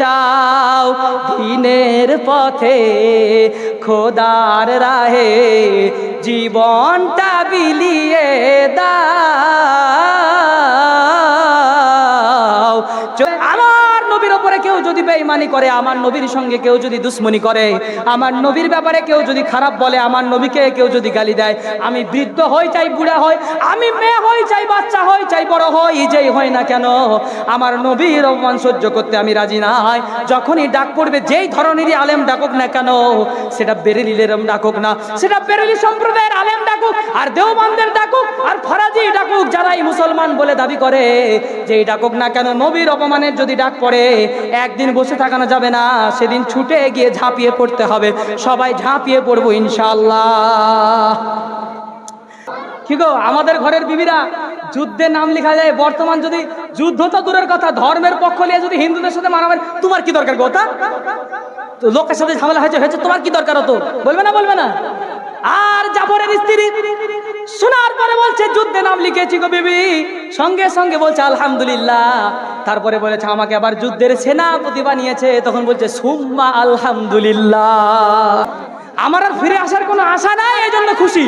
চাও দিনের পথে খোদার রাহে জীবনটা বিলিয়ে দাও। আমার নবীর উপরে কেউ যদি বেঈমানি করে, আমার নবীর সঙ্গে কেউ যদি দুশ্মনী করে, আমার নবীর ব্যাপারে কেউ যদি খারাপ বলে, আমার নবীকে কেউ যদি গালি দেয়, আমি বৃদ্ধ হই চাই বুড়া হই, আমি মেয়ে হই চাই বাচ্চা হই চাই বড় হই, যেই হই না কেন আমার নবীর অপমান সহ্য করতে আমি রাজি নাই। যখনই ডাক পড়বে যেই ধরনেরই আলেম ডাকুক না কেন, সেটা বেরেলির ডাকুক না, সেটা বেরেলি সম্প্রদায়ের আলেম ডাকুক, আর দেওবন্দের ডাকুক, আর ফরাজি ডাকুক, যারাই মুসলমান বলে দাবি করে, যেই ডাকুক না কেন, নবীর অপমানের যদি ডাক পড়ে একদিন বসে থাকানো যাবে না, সেদিন ছুটে গিয়ে ঝাঁপিয়ে পড়তে হবে। সবাই ঝাঁপিয়ে পড়বো ইনশাআল্লাহ। কি গো, আমাদের ঘরের বিবিরা যুদ্ধে নাম লেখা যায়, বর্তমান যদি যুদ্ধ তো দূরের কথা, ধর্মের পক্ষ নিয়ে যদি হিন্দুদের সাথে মারামারি, তোমার কি দরকার কথা? তো লোকের সাথে ঝামেলা হয়েছে হয়েছে, তোমার কি দরকার হতো? বলবে না বলবে না? আর জাফরের স্ত্রী শোনার পরে বলছে যুদ্ধে নাম লিখেছি গো বিবি, সঙ্গে সঙ্গে বলছে আলহামদুলিল্লাহ। তারপরে বলেছে আমাকে আবার যুদ্ধের সেনাপতি বানিয়েছে, তখন বলছে সুম্মা আলহামদুলিল্লাহ। আমার আর ফিরে আসার কোনো আশা নাই, এই জন্য খুশি।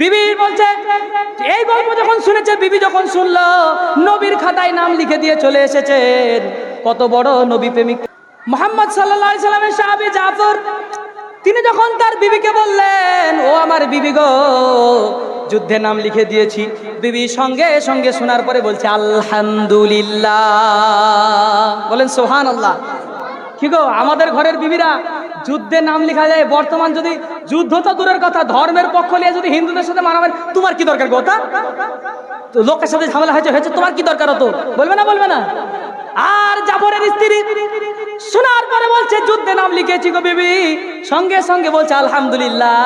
বিবি বলছে এই গল্প যখন শুনেছে, বিবি যখন শুনলো, নবীর খাতায় নাম লিখে দিয়ে চলে এসেছেন। কত বড় নবী প্রেমিক মুহাম্মদ সাল্লাল্লাহু আলাইহি সাল্লামের সাহাবী জাফর, তিনি যখন তার বিবিকে বললেন ও আমার বিবি গো, যুদ্ধে নাম লিখে দিয়েছি, বিবি সঙ্গে সঙ্গে শোনার পরে বলছে আলহামদুলিল্লাহ। বলেন সুবহানাল্লাহ। কি গো, আমাদের ঘরের বিবিরা যুদ্ধে নাম লেখা যায়, বর্তমান যদি যুদ্ধ তো দূরের কথা, ধর্মের পক্ষ নিয়ে যদি হিন্দুদের সাথে মারামারি, তোমার কি দরকার কথা? তো লোকের সাথে ঝামেলা হয়েছে হয়েছে, তোমার কি দরকার হতো? বলবে না বলবে না? আর জাফরের স্ত্রী শোনার পরে বলছে যুদ্ধে নাম লিখেছি গো বিবি, সঙ্গে সঙ্গে বলছে আলহামদুলিল্লাহ।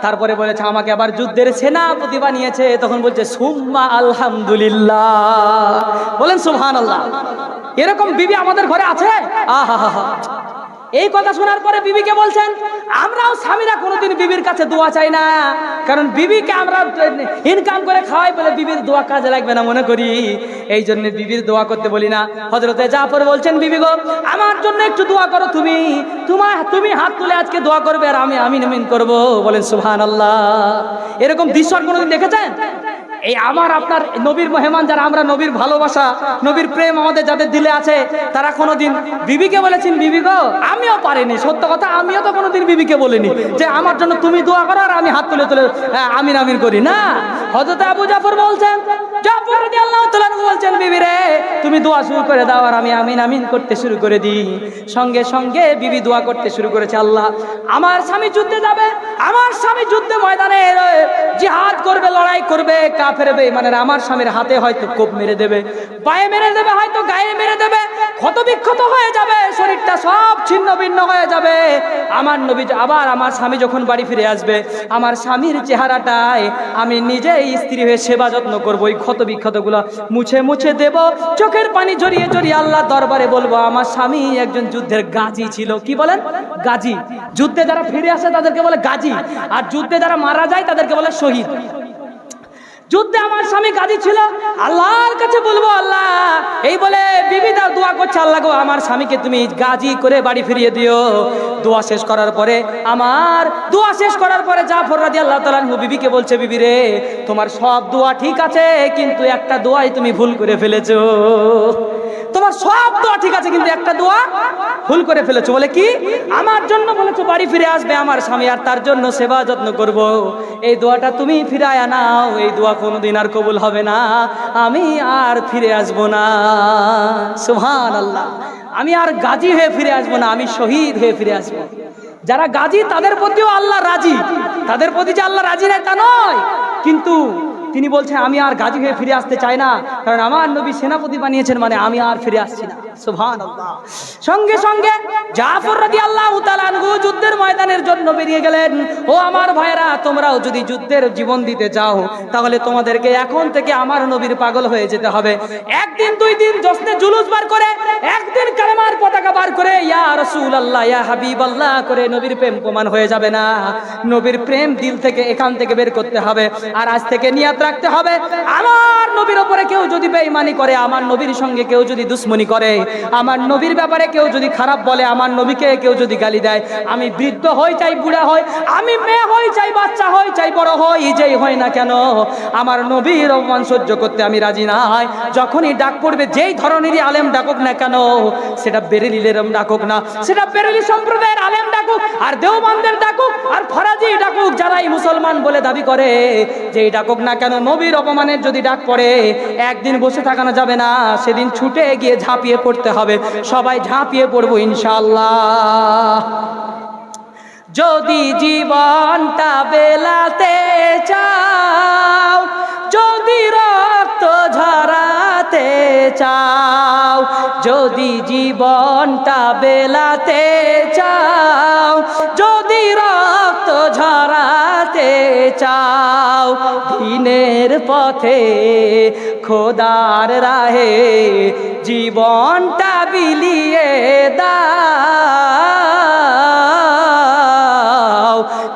তারপরে বলেছে আমাকে আবার যুদ্ধের সেনাপতি বানিয়েছে, তখন বলছে সুম্মা আলহামদুলিল্লাহ। বলেন সুবহানাল্লাহ। এরকম বিবি আমাদের ঘরে আছে? আহা হা হা। এই কথা শোনার পরে বিবিকে বলছেন আমরাও স্বামীরা কোনোদিন বিবির কাছে দোয়া চাই না, কারণ বিবিকে আমরা ইনকাম করে খাওয়াই বলে বিবির দোয়া কাজে লাগবে না মনে করি, এই জন্য বিবির দোয়া করতে বলি না। হযরতে জাফর বলছেন বিবি গো, আমার জন্য একটু দোয়া করো, তুমি হাত তুলে আজকে দোয়া করবে আর আমি আমিন আমিন করবো। বলেন সুবহানাল্লাহ। এরকম দৃশ্য কোনোদিন দেখেছেন? এই আমার আপনার নবীর মেহমান যারা, আমরা নবীর ভালোবাসা নবীর প্রেম আমাদের যাদের দিলে আছে, তারা কোনোদিন বিবিকে বলেছেন বিবি গো, আমিও পারিনি, সত্য কথা আমিও তো কোনোদিন বিবিকে বলিনি যে আমার জন্য তুমি দোয়া করো আর আমি হাত তুলে তুলে আমিন আমিন করি না। হযরত আবু জাফর বলছেন, জাফর রাদিয়াল্লাহু তাআলা বলছেন বিবি রে তুমি দোয়া শুরু করে দাও আর আমি আমিন আমিন করতে শুরু করে দিই। সঙ্গে সঙ্গে বিবি দোয়া করতে শুরু করেছে, আল্লাহ আমার স্বামী যুদ্ধে যাবে, আমার স্বামী যুদ্ধে ময়দানে জিহাদ করবে, লড়াই করবে, কাফের বেঈমানেরা আমার স্বামীর হাতে হয়তো কোপ মেরে দেবে, পায়ে মেরে দেবে, হয়তো গায়ে মেরে দেবে, ক্ষত বিক্ষত হয়ে যাবে, শরীরটা সব ছিন্ন ভিন্ন হয়ে যাবে। আমার নবী আবার আমার স্বামী যখন বাড়ি ফিরে আসবে, আমার স্বামীর চেহারাটায় আমি নিজেই স্ত্রী হয়ে সেবা যত্ন করবো, ওই ক্ষত বিক্ষতগুলো মুছে মুছে দেব, চোখের পানি জড়িয়ে জড়িয়ে আল্লাহ দরবারে বলবো আমার স্বামী একজন যুদ্ধের গাজী ছিল। কি বলেন? গাজী। যুদ্ধে যারা ফিরে আসে তাদেরকে বলে গাজী, আর যুদ্ধে যারা মারা যায় তাদেরকে বলে শহীদ। যুদ্ধে আমার স্বামী গাজী ছিল, আল্লাহর কাছে বলবো আল্লাহ, এই বলে বিবি তার দোয়া করছে, আল্লাহ গো আমার স্বামীকে তুমি গাজী করে বাড়ি ফিরিয়ে দিও। দোয়া শেষ করার পরে জাফর রাদিয়াল্লাহু তাআলা আনহু বিবিকে বলছে, বিবি রে তোমার সব দোয়া ঠিক আছে, কিন্তু একটা দোয়াই তুমি ভুল করে ফেলেছো। তোমার সব দোয়া ঠিক আছে কিন্তু একটা দোয়া ভুল করে ফেলেছো। বলে কি? আমার জন্য বলেছো বাড়ি ফিরে আসবে আমার স্বামী আর তার জন্য সেবা যত্ন করব, এই দোয়াটা তুমি ফিরায় নাও, এই দোয়া কোনোদিন আর কবুল হবে না, আমি আর ফিরে আসবো না। সুবহানাল্লাহ। আমি আর গাজী হয়ে ফিরে আসবো না, আমি শহীদ হয়ে ফিরে আসবো। যারা গাজী তাদের প্রতিও আল্লাহ রাজি, তাদের প্রতি যে আল্লাহ রাজি নাই তা নয়, কিন্তু তিনি বলছেন আমি আর গাজী হয়ে ফিরে আসতে চাই না, কারণ আমার নবী সেনাপতি বানিয়েছেন, মানে আমি আর ফিরে আসছি না। সুবহানাল্লাহ। সঙ্গে সঙ্গে জাফর রাদিয়াল্লাহু তাআলা আনহু যুদ্ধের ময়দানের জন্য বেরিয়ে গেলেন। ও আমার ভাইরা, তোমরাও যদি যুদ্ধের জীবন দিতে চাও তাহলে তোমাদেরকে এখন থেকে আমার নবীর পাগল হয়ে যেতে হবে। একদিন দুই দিন জশ্নে জুলুস বার করে, একদিন কালেমার পতাকা বার করে ইয়া রাসূলুল্লাহ ইয়া হাবিবাল্লাহ করে নবীর প্রেম প্রমাণ হয়ে যাবে না। নবীর প্রেম দিল থেকে এখান থেকে বের করতে হবে। আর আজ থেকে নিয়ত রাখতে হবে। আমার নবীর উপরে কেউ যদি বেঈমানি করে, আমার নবীর সঙ্গে কেউ যদি দুশ্মনী করে, আমার নবীর ব্যাপারে কেউ যদি খারাপ বলে, আমার নবীকে কেউ যদি গালি দেয়, আমি বৃদ্ধ হই চাই বুড়া হই, আমি মেয়ে হই চাই বাচ্চা হই চাই বড় হই, যেই হই না কেন, আমার নবীর অপমান সহ্য করতে আমি রাজি নাই। যখনই ডাক পড়বে, যেই ধরনেরই আলেম ডাকুক না কেন, সেটা বেরেলিলের ডাকুক না, সেটা বেরেলি সম্প্রদায়ের আলেম ডাকুক, আর দেওবন্দের ডাকুক, আর ফরাজি ডাকুক, যারাই মুসলমান বলে দাবি করে, যেই ডাকুক না কেন, নবীর অপমানের যদি ডাক পড়ে, একদিন বসে থাকানো যাবে না, সেদিন ছুটে গিয়ে ঝাঁপিয়ে পড়তে হবে। সবাই ঝাঁপিয়ে পড়বো ইনশাআল্লাহ। যদি জীবনটা বেলাতে চাও, যদি রক্ত ঝরাতে চাও, যদি জীবনটা বেলাতে চাও, যদি রক্ত ঝরাতে চাও, দিনের পথে খোদার রাহে জীবনটা বিলিয়ে দাও,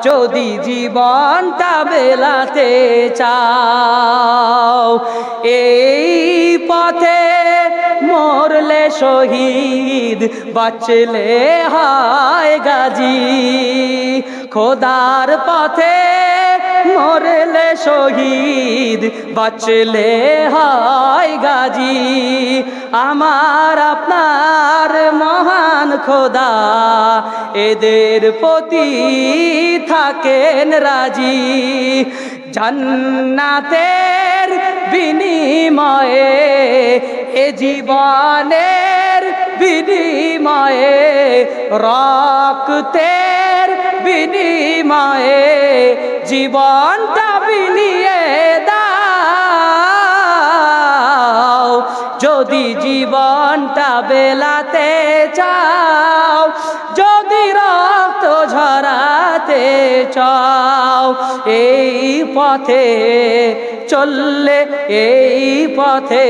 যদি জীবনটা বেলাতে চাও। এই পথে মরলে শহীদ, বাঁচলে হয় গাজী, খোদার পথে মরলে শহীদ, বাঁচলে হয় গাজী। আমার আপনার মহান খোদা এদের প্রতি থাকেন রাজি, জান্নাতের বিনিময়ে, এ জীবনের বিনিময়ে, রক্তের বিনিময়ে জীবনটা বিলিয়ে দাও, যদি জীবনটা বেলাতে চাও, যদি রক্ত ঝরাতে চাও। এই পথে চললে, এই পথে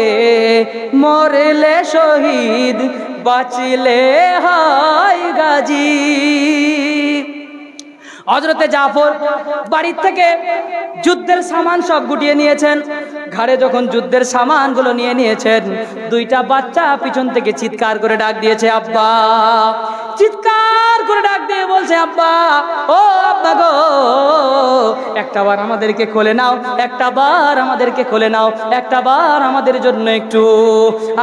মরলে শহীদ, বাঁচলে হয় গাজী। হযরতে জাফর বাড়ির থেকে যুদ্ধের সামান সব গুটিয়ে নিয়েছেন। ঘাড়ে যখন যুদ্ধের সামানগুলো নিয়ে নিয়েছেন, দুইটা বাচ্চা পিছন থেকে চিৎকার করে ডাক দিয়েছে আব্বা, চিৎকার করে ডাক দিয়ে বলছে আব্বা, ও আব্বা গো, একটাবার আমাদেরকে কোলে নাও, একটাবার আমাদেরকে কোলে নাও, একটাবার আমাদের জন্য একটু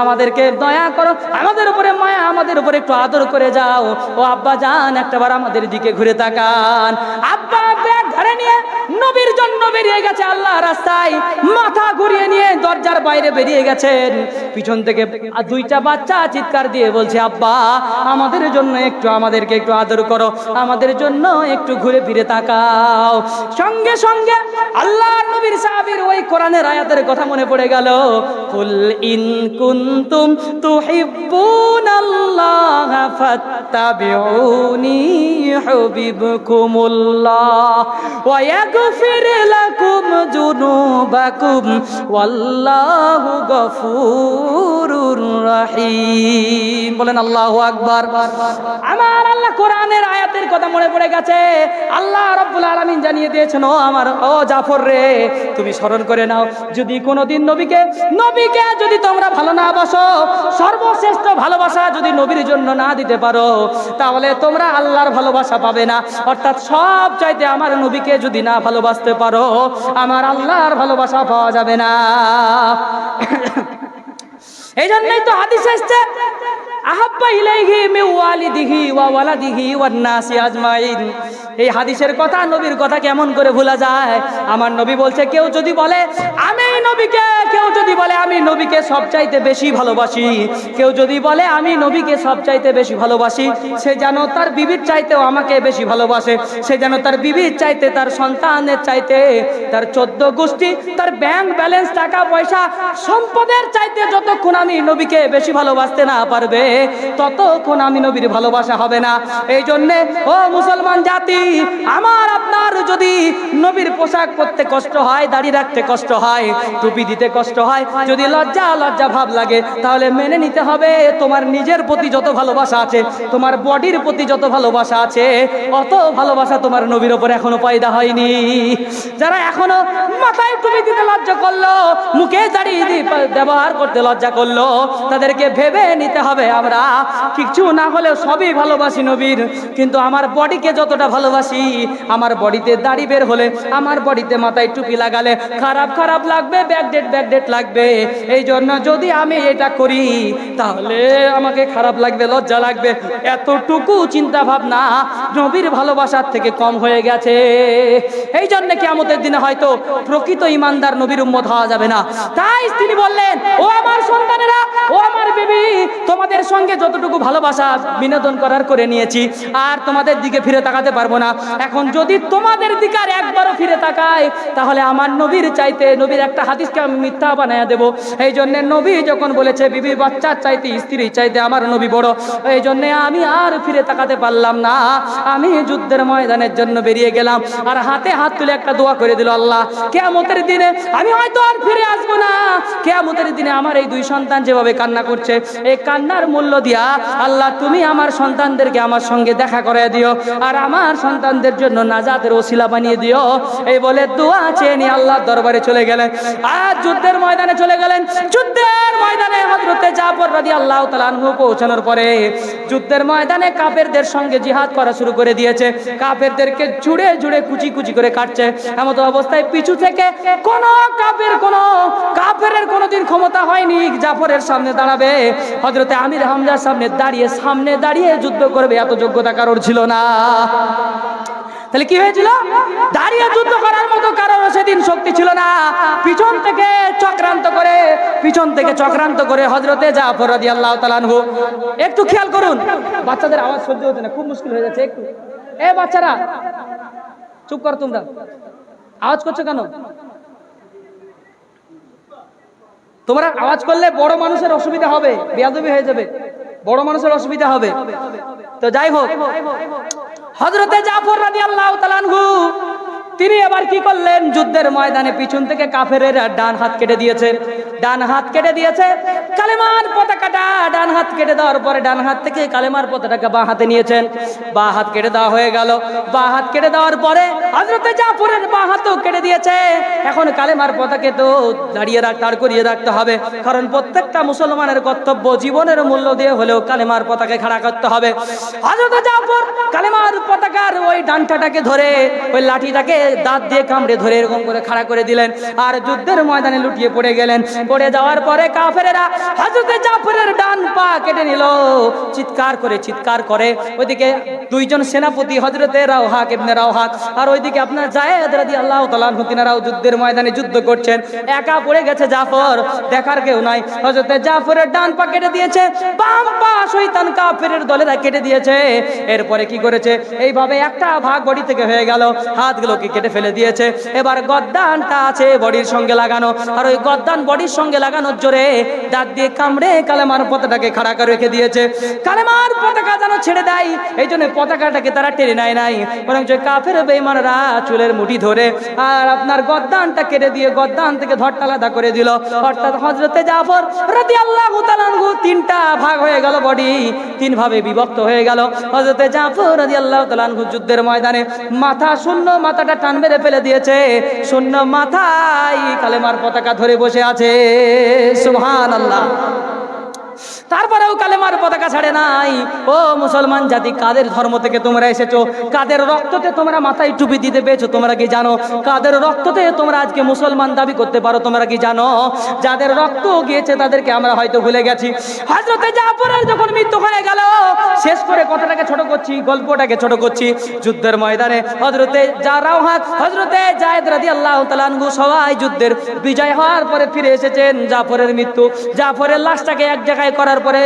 আমাদেরকে দয়া করো, আমাদের উপরে মায়া, আমাদের উপরে একটু আদর করে যাও। ও আব্বা জান, একটাবার আমাদের দিকে ঘুরে তাকান। আব্বা ব্যাগ ধরে নিয়ে নবীর জন্য বেরিয়ে গেছে আল্লাহ রাস্তায়, মাথা ঘুরিয়ে নিয়ে দরজার বাইরে বেরিয়ে গেছেন। পিছন থেকে দুইটা বাচ্চা চিৎকার দিয়ে বলছে আব্বা, আমাদের জন্য একটু, আমাদেরকে একটু আদর করো, আমাদের জন্য একটু ঘুরে ফিরে তাকাও। সঙ্গে সঙ্গে আল্লাহর নবীর সাহাবীর ওই কোরআনের আয়াতের কথা মনে পড়ে গেল, কুল ইন কুনতুম তুহিব্বুনাল্লাহ ফাত্তাবিউনি ইউহিব্বুকুমুল্লাহ ওয়া ইয়াগফির লাকুম যুনুবাকুম ওয়াল্লাহু গফুরুর রহিম। বলেন আল্লাহু আকবার। আমার আল্লাহ কোরআনের আয়াতের কথা মনে পড়ে গেছে। আল্লাহ রাব্বুল আলামিন জানিয়ে দিয়েছেন, ও জাফর রে, তুমি স্মরণ করে নাও, যদি কোনোদিন নবীকে যদি তোমরা ভালো না বাসো, সর্বশ্রেষ্ঠ ভালোবাসা যদি নবীর জন্য না দিতে পারো, তাহলে তোমরা আল্লাহর ভালোবাসা পাবে না। অর্থাৎ সব চাইতে আমার নবীকে যদি না ভালোবাসতে পারো, আমার আল্লাহর ভালোবাসা পাওয়া যাবে না। এই জন্যই তো হাদিসে এসেছে, আহাব্বা ইলাইহি মিন ওয়ালিদিহি ওয়া ওয়ালাদিহি ওয়ান নাসি আজমাইন। এই হাদিসের কথা, নবীর কথা কেমন করে ভুলা যায়? আমার নবী বলছে, কেউ যদি বলে আমি নবীকে, কেউ যদি বলে আমি নবীকে সবচাইতে বেশি ভালোবাসি, কেউ যদি বলে আমি নবীকে সবচাইতে বেশি ভালোবাসি, সে যেন তার বিবির চাইতেও আমাকে বেশি ভালোবাসে, সে যেন তার বিবির চাইতে, তার সন্তানের চাইতে, তার 14 গোষ্ঠী, তার ব্যাংক ব্যালেন্স, টাকা পয়সা, সম্পদের চাইতে যতক্ষণ আমি নবীকে বেশি ভালোবাসতে না পারবে, ততক্ষণ আমি নবীর ভালোবাসা হবে না। এই জন্যে ও মুসলমান জাতি, আমার আপনার যদি নবীর পোশাক পরতে কষ্ট হয়, দাড়ি রাখতে কষ্ট হয়, টুপি দিতে কষ্ট হয়, যদি লজ্জা লজ্জা ভাব লাগে, তাহলে মেনে নিতে হবে তোমার নিজের প্রতি যত ভালোবাসা আছে, তোমার বডির প্রতি যত ভালোবাসা আছে, অত ভালোবাসা তোমার নবীর ওপর এখনো পয়দা হয়নি। যারা এখনো মাথায় টুপি দিতে লজ্জা করলো, মুখে দাড়ি ব্যবহার করতে লজ্জা করলো, তাদেরকে ভেবে নিতে হবে আমরা কিছু না হলেও সবই ভালোবাসি নবীর, কিন্তু আমার বডিকে যতটা ভালোবাসি, আমার বডিতে দাড়ি বের হলে, আমার বডিতে মাথায় টুপি লাগালে খারাপ খারাপ লাগবে, ব্যাকডেট লাগবে। এই জন্য যদি আমি এটা করি তাহলে আমাকে খারাপ লাগবে, লজ্জা লাগবে, এতটুকু চিন্তা ভাবনা নবীর ভালোবাসার থেকে কম হয়ে গেছে। এই জন্য কিয়ামতের দিনে হয়তো প্রকৃত ইমানদার নবীর উম্মত হওয়া যাবে না। তাই তিনি বললেন, ও আমার সন্তানেরা, ও আমার বিবি, তোমাদের সঙ্গে যতটুকু ভালোবাসা বিনোদন করার করে নিয়েছি, আর তোমাদের দিকে ফিরে তাকাতে পারবো না। এখন যদি তোমাদের দিকে আর একবারও ফিরে তাকায়, তাহলে আমার নবীর চাইতে, নবীর একটা হাদিসকে আমি মিথ্যা বানায়া দেব। এই জন্য নবী যখন বলেছে বিবি বাচ্চার চাইতে, স্ত্রীর চাইতে আমার নবী বড়, এই জন্য আমি আর ফিরে তাকাতে পারলাম না। আমি যুদ্ধের ময়দানের জন্য বেরিয়ে গেলাম, আর হাতে হাত তুলে একটা দোয়া করে দিল, আল্লাহ কিয়ামতের দিনে আমি হয়তো আর ফিরে আসবো না, কিয়ামতের দিনে আমার এই দুই সন্তান যেভাবে কান্না করছে, এই কান্নার মূল্য দিয়া আল্লাহ তুমি আমার সন্তানদেরকে আমার সঙ্গে দেখা করে দিও, আর আমার সন্তানদের জন্য নাজাতের ওসিলা বানিয়ে দিও। এই বলে দোয়া চেয়ে নিয়ে আল্লাহর দরবারে চলে গেলেন, আর যুদ্ধের ময়দানে চলে গেলেন। যুদ্ধের ময়দানে হযরতে জাফর রাদিয়াল্লাহু তাআলা আনহু পৌঁছানোর পরে যুদ্ধের ময়দানে কাফেরদের সঙ্গে জিহাদ করা শুরু করে দিয়েছে। কাফেরদেরকে জুড়ে জুড়ে কুচি কুচি করে কাটছে। এমন অবস্থায় পিছু থেকে কোন কাফেরের কোনোদিন ক্ষমতা হয়নি জাফরের সামনে দাঁড়াবে, হযরতে আমির হামজার সামনে দাঁড়িয়ে যুদ্ধ করবে, এত যোগ্যতা কারোর ছিল না। তাহলে কি হয়েছিল? দাঁড়িয়ে যুদ্ধ করার মতো কারোর সেদিন শক্তি ছিল না। পিছন থেকে চক্রান্ত করে হযরতে জাফর রাদিয়াল্লাহু তাআলা আনহু, একটু খেয়াল করুন, বাচ্চাদের আওয়াজ সহ্য হচ্ছে না, খুব মুশকিল হয়ে যাচ্ছে। একটু বাচ্চারা চুপ কর, তোমরা আওয়াজ করছো কেন? তোমরা আওয়াজ করলে বড় মানুষের অসুবিধা হবে, বেয়াদবি হয়ে যাবে, বড় মানুষের অসুবিধা হবে। তো যাই হোক, হযরতে জাফর রাদিয়াল্লাহু তাআলা আনহু তিনি এবার কি করলেন? যুদ্ধের ময়দানে পিছন থেকে কাফেরেরা ডান হাত কেটে দিয়েছে, কালেমার পতাকাটা ডান হাত কেটে দেওয়ার পরে ডান হাত থেকে কালেমার পতাকাটা বাঁ হাতে নিয়েছেন। বাঁ হাত কেটে দেওয়া হয়ে গেল। বাঁ হাত কেটে দেওয়ার পরে হযরতে জাফরের বাঁ হাতও কেটে দিয়েছে। এখন কালেমার পতাকা তো দাঁড় করিয়ে রাখতে হবে, কারণ প্রত্যেকটা মুসলমানের কর্তব্য জীবনের মূল্য দিয়ে হলেও কালেমার পতাকা খাড়া করতে হবে। হযরতে জাফর কালেমার পতাকার ওই ডান্টাটাকে ধরে, ওই লাঠিটাকে দাঁত দিয়ে কামড়ে ধরে এরকম করে খাড়া করে দিলেন, আর যুদ্ধের ময়দানে লুটিয়ে পড়ে গেলেন। পড়ে যাওয়ার পরে কাফেরেরা হযরতে জাফরের ডান পা কেটে নিল। চিৎকার করে ওইদিকে দুইজন সেনাপতি, হযরতে রাওহা ইবনে রাওহা আর ওইদিকে আপনার যায়েদ রাদিয়াল্লাহু তাআলা আনহু, তিনারাও যুদ্ধের ময়দানে যুদ্ধ করছেন। একা পড়ে গেছে জাফর, দেখার কেউ নাই। হযরতে জাফরের ডান পা কেটে দিয়েছে, বাম পা শয়তান কাফেরের দলেরা কেটে দিয়েছে। এরপরে কি করেছে? এইভাবে একটা ভাগ বডি থেকে হয়ে গেল, হাতগুলোকে কেটে ফেলে দিয়েছে। এবার গদ্দানটা আছে বডির সঙ্গে লাগানো, আর ওই গদ্দান বডির সঙ্গে লাগানোর জোরে দাঁত দিয়ে কামড়ে কালেমার পতাকাটাকে খাড়া করে রেখে দিয়েছে। কালেমার পতাকা যেন ছেড়ে দেয়, এই জন্য পতাকাটাকে তারা টেনে নেয় নাই, বরং যে কাফের বেঈমানরা চুলের মুঠি ধরে আর আপনার গদ্দানটা কেটে দিয়ে গদ্দান থেকে ধড়টা আলাদা করে দিল। অর্থাৎ হযরতে জাফর রাদিয়াল্লাহু তাআলা আনহু তিনটা ভাগ হয়ে গেল, বডি তিন ভাবে বিভক্ত হয়ে গেল। হযরতে জাফর রাদিয়াল্লাহু তাআলা আনহু যুদ্ধের ময়দানে মাথা শূন্য, মাথাটা টান মেরে ফেলে দিয়েছে, শূন্য মাথায় কালেমার পতাকা ধরে বসে আছে। সুবহানাল্লাহ। তারপরেও কালেমার পতাকা ছাড়ে নাই। ও মুসলমান জাতি, কাদের ধর্ম থেকে তোমরা এসেছো? কাদের রক্ততে তোমরা মাথায় টুপি দিতে পেয়েছো তোমরা কি জানো? কাদের রক্ততে তোমরা আজকে মুসলমান দাবি করতে পারো তোমরা কি জানো? যাদের রক্ত গিয়েছে তাদেরকে আমরা হয়তো ভুলে গেছি। হযরতে জাফরের যখন মৃত্যু হয়ে গেল, শেষ করে কথাটাকে ছোট করছি, গল্পটাকে ছোট করছি। যুদ্ধের ময়দানে হযরতে হযরতে যায়েদ রাদিয়াল্লাহু তাআলা আনহু সবাই যুদ্ধের বিজয় হওয়ার পরে ফিরে এসেছেন। জাফরের মৃত্যু, জাফরের লাশটাকে এক জায়গায় জায়গায় করার পরে,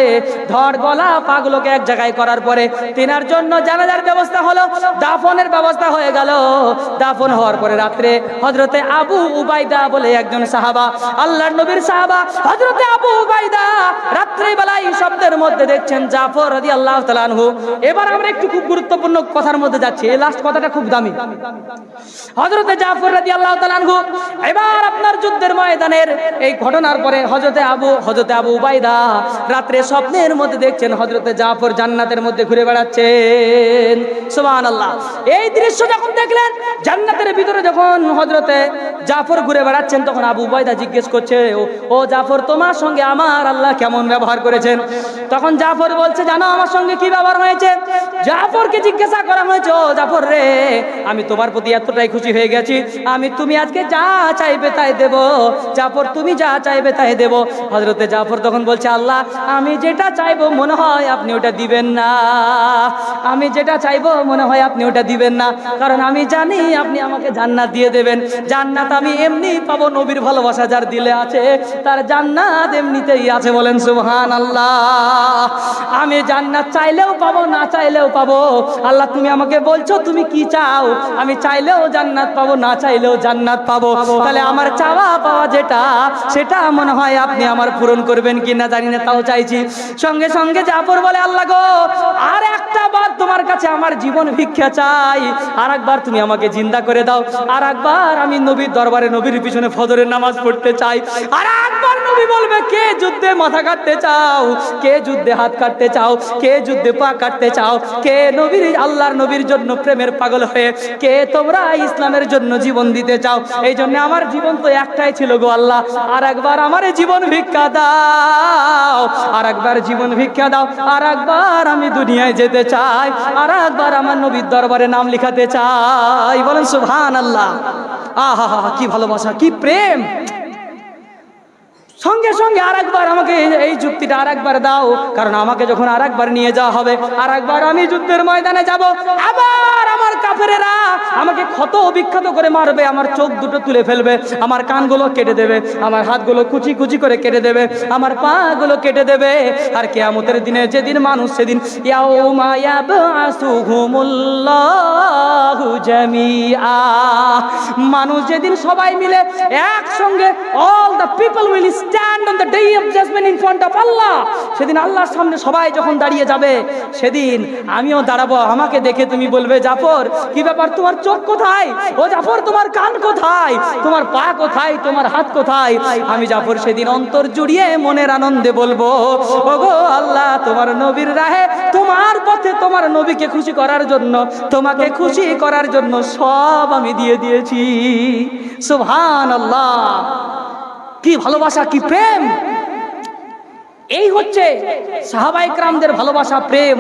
ধড় গলা পাগুলোকে এক জায়গায় করার পরে তিনার জন্য জানাজার ব্যবস্থা হলো, দাফনের ব্যবস্থা হয়ে গেল। দাফন হওয়ার পরে রাত্রে হযরতে আবু উবাইদা বলে একজন সাহাবা, আল্লাহর নবীর সাহাবা হযরতে আবু উবাইদা রাত্রে বেলায় শব্দের মধ্যে দেখছেন জাফর রাদিয়াল্লাহু তাআলা আনহু। এবার আমরা একটু খুব গুরুত্বপূর্ণ কথার মধ্যে যাচ্ছি, এই লাস্ট কথাটা খুব দামি। হযরতে জাফর রাদিয়াল্লাহু তাআলা আনহু এবার আপনার যুদ্ধের ময়দানের এই ঘটনার পরে হযরতে আবু উবাইদা রাত্রে স্বপ্নের মধ্যে দেখছেন হযরতে জাফর জান্নাতের মধ্যে ঘুরে বেড়াচ্ছেন। সুবহানাল্লাহ। এই দৃশ্য যখন দেখলেন জান্নাতের ভিতরে যখন হযরতে জাফর ঘুরে বেড়াচ্ছেন, তখন আবু উবাইদা জিজ্ঞেস করছে, ও জাফর, তোমার সঙ্গে আমার আল্লাহ কেমন ব্যবহার করেছেন? তখন জাফর বলছে, জানো আমার সঙ্গে কি ব্যবহার হয়েছে? জাফরকে জিজ্ঞাসা করা হয়েছে, ও জাফর রে, আমি তোমার প্রতি এতটাই খুশি হয়ে গেছি, তুমি আজকে যা চাইবে তাই দেব। জাফর, তুমি যা চাইবে তাই দেব। হযরতে জাফর তখন বলছে, আল্লাহ, আমি যেটা চাইবো মনে হয় আপনি ওটা দিবেন না। আমি যেটা চাইবো মনে হয় আপনি ওটা দিবেন না, কারণ আমি জানি আপনি আমাকে জান্নাত দিয়ে দেবেন। জান্নাত আমি এমনি পাবো, নবীর ভালোবাসা যার দিলে আছে তার জান্নাত এমনিতেই আছে। বলেন সুবহানাল্লাহ। আমি জান্নাত চাইলেও পাবো, না চাইলেও পাবো। আল্লাহ, তুমি আমাকে বলছো তুমি কি চাও, আমি চাইলেও জান্নাত পাবো, না চাইলেও জান্নাত পাবো। তাহলে আমার চাওয়া পাওয়া যেটা, সেটা মনে হয় আপনি আমার পূরণ করবেন কিনা জানি না, তাও চাইছি। সঙ্গে সঙ্গে জাফর বলে, আল্লাহ গো, আর একটা বার তোমার কাছে আমার জীবন ভিক্ষা চাই, আর একবার তুমি আমাকে জিন্দা করে দাও, আর একবার আমি নবীর দরবারে নবীর পিছনে ফজরের নামাজ পড়তে চাই। আর একবার নবী বলবে, কে যুদ্ধে মাথা কাটতে চাও, কে যুদ্ধে হাত কাটতে চাও, কে যুদ্ধে পা কাটতে চাও, কে নবীর আল্লাহর নবীর জন্য প্রেমের পাগল হয়ে, কে তোমরা ইসলামের জন্য জীবন দিতে চাও? এই জন্য আমার জীবন তো একটাই ছিল গো আল্লাহ, আর একবার আমার জীবন ভিক্ষা দাও, আর একবার জীবন ভিক্ষা দাও, আর একবার আমি দুনিয়ায় যেতে চাই, আর একবার আমার নবীর দরবারে নাম লিখাতে চাই। বলেন সুবহানাল্লাহ। আহা, কি ভালোবাসা, কি প্রেম। সঙ্গে সঙ্গে আরেকবার আমাকে এই যুক্তিটা আরেকবার দাও, কারণ আমাকে যখন আরেকবার নিয়ে যাওয়া হবে, আরেকবার আমি যুদ্ধের ময়দানে যাব, আবার আমার কাফেরেরা আমাকে ক্ষত বিক্ষত করে মারবে, আমার চোখ দুটো তুলে ফেলবে, আমার কানগুলো কেটে দেবে, আমার হাতগুলো কুচি কুচি করে কেটে দেবে, আমার পাগুলো কেটে দেবে। আর কিয়ামতের দিনে যেদিন মানুষ, সেদিন ইয়াউমা ইয়াবআসুহুমুল্লাহু জামিআ, মানুষ যেদিন সবাই মিলে একসঙ্গে, all the people will stand on the day of judgment in front of Allah, সেদিন আল্লাহর সামনে সবাই যখন দাঁড়িয়ে যাবে, সেদিন আমিও দাঁড়াবো। আমাকে দেখে তুমি বলবে, জাফর কি ব্যাপার, তোমার চোখ কোথায়? ও জাফর, তোমার কান কোথায়? তোমার পা কোথায়? তোমার হাত কোথায়? আমি জাফর সেদিন অন্তর জুড়িয়ে মনের আনন্দে বলবো, ওগো আল্লাহ, তোমার নবীর রাহে, তোমার পথে, তোমার নবীকে খুশি করার জন্য, তোমাকে খুশি করার জন্য সব আমি দিয়ে দিয়েছি। সুবহানাল্লাহ। কি ভালোবাসা, কি প্রেম। এই হচ্ছে সাহাবায়ে কেরামদের ভালোবাসা, প্রেম।